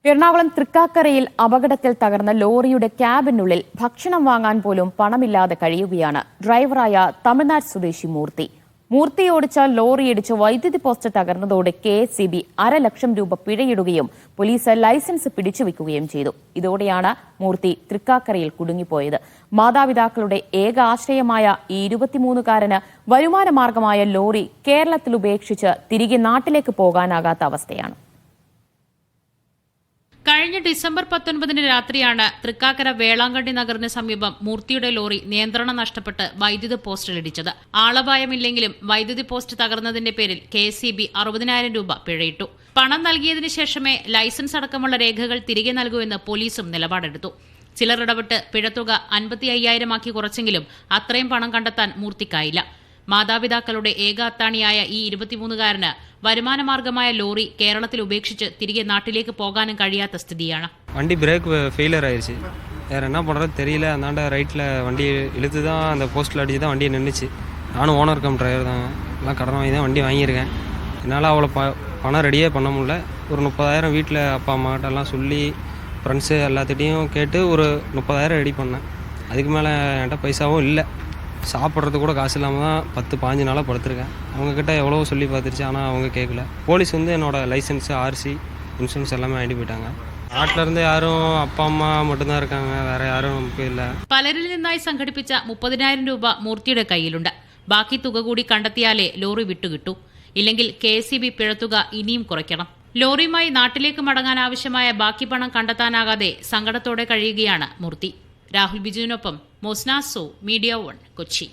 എറണാകുളം തൃക്കാക്കരയിൽ അപകടത്തിൽ തകർന്ന ലോറിയുടെ ക്യാബിനുള്ളിൽ ഭക്ഷണം വാങ്ങാൻ പോലും പണമില്ലാതെ കഴിയുകയാണ് ഡ്രൈവറായ തമിഴ്നാട് സ്വദേശി മൂർത്തി. മൂർത്തി ഓടിച്ച ലോറിയിടിച്ച് വൈദ്യുതി പോസ്റ്റ് തകർന്നതോടെ KSEB ₹1,00,000 പിഴയിടുകയും പോലീസ് ലൈസൻസ് പിടിച്ചുവെക്കുകയും ചെയ്തു. ഇതോടെയാണ് മൂർത്തി തൃക്കാക്കരയിൽ കുടുങ്ങിപ്പോയത്. മാതാപിതാക്കളുടെ ഏക ആശ്രയമായ ഈ 23-കാരന് വരുമാനമാർഗമായ ലോറി കേരളത്തിൽ ഉപേക്ഷിച്ച് തിരികെ നാട്ടിലേക്ക് പോകാനാകാത്ത അവസ്ഥയാണ്. കഴിഞ്ഞ ഡിസംബർ 19 രാത്രിയാണ് തൃക്കാക്കര വേളാങ്കണ്ണി നഗറിന് സമീപം മൂർത്തിയുടെ ലോറി നിയന്ത്രണം നഷ്ടപ്പെട്ട് വൈദ്യുതി പോസ്റ്റിലിടിച്ചത്. ആളപായമില്ലെങ്കിലും വൈദ്യുതി പോസ്റ്റ് തകർന്നതിന്റെ പേരിൽ KSEB ₹60,000 പിഴയിട്ടു. പണം നൽകിയതിനു ശേഷമേ ലൈസൻസ് അടക്കമുള്ള രേഖകൾ തിരികെ നൽകൂവെന്ന് പോലീസും നിലപാടെടുത്തു. ചിലർ ഇടപെട്ട് പിഴത്തുക 55,000 കുറച്ചെങ്കിലും അത്രയും പണം കണ്ടെത്താൻ മൂർത്തിക്കായില്ല. മാതാപിതാക്കളുടെ ഏക അത്താണിയായ ഈ 23-കാരന് വരുമാനമാർഗമായ ലോറി കേരളത്തിൽ ഉപേക്ഷിച്ച് തിരികെ നാട്ടിലേക്ക് പോകാനും കഴിയാത്ത സ്ഥിതിയാണ്. வண்டி பிரேக் ஃபெயிலியர் ஆயிடுச்சு. வேறு என்ன பண்ணுறது தெரியல. அந்தாண்ட ரைட்டில் வண்டி இழுத்து தான் அந்த போஸ்ட்டில் அடித்து தான் வண்டி நின்றுச்சு. நானும் ஓனர் கம் டிரைவர் தாங்க. எல்லாம் கடன் வாங்கி தான் வண்டி வாங்கியிருக்கேன். என்னால் அவ்வளோ பணம் ரெடியே பண்ண முடியல. ஒரு 30,000 வீட்டில் அப்பா அம்மாட்ட எல்லாம் சொல்லி ஃப்ரெண்ட்ஸு எல்லாத்திட்டையும் கேட்டு ஒரு 30,000 ரெடி பண்ணேன். அதுக்கு மேலே என்கிட்ட பைசாவும் இல்லை. சாப்பிட்றது கூட காசு இல்லாமல் தான் 10-15 நாளாக படுத்திருக்கேன். அவங்கக்கிட்ட எவ்வளோ சொல்லி பார்த்துருச்சு, ஆனால் அவங்க கேட்கல. போலீஸ் வந்து என்னோட லைசன்ஸு, RC, இன்சூரன்ஸ் எல்லாமே வாங்கிட்டு போயிட்டாங்க. നാട്ടിൽ ഇருந்து ആരും അപ്പ അമ്മ மட்டும்தான் இருக்காங்க. വേറെ ആരും നമുക്കില്ല. പലരിൽ നിന്നായി സംഘടിപ്പിച്ച ₹30,000 മൂർത്തിയുടെ കയ്യിലുണ്ട്. ബാക്കി തുക കൂടി കണ്ടെത്തിയാലേ ലോറി വിട്ടുകിട്ടൂ. ഇല്ലെങ്കിൽ KSEB പിഴത്തുക ഇനിയും കുറയ്ക്കണം. ലോറിയുമായി നാട്ടിലേക്ക് മടങ്ങാൻ ആവശ്യമായ ബാക്കി പണം കണ്ടെത്താനാകാതെ സങ്കടത്തോടെ കഴിയുകയാണ് മൂർത്തി. രാഹുൽ ബിജുവിനൊപ്പം മോസ്നാസോ, മീഡിയ 1, കൊച്ചി.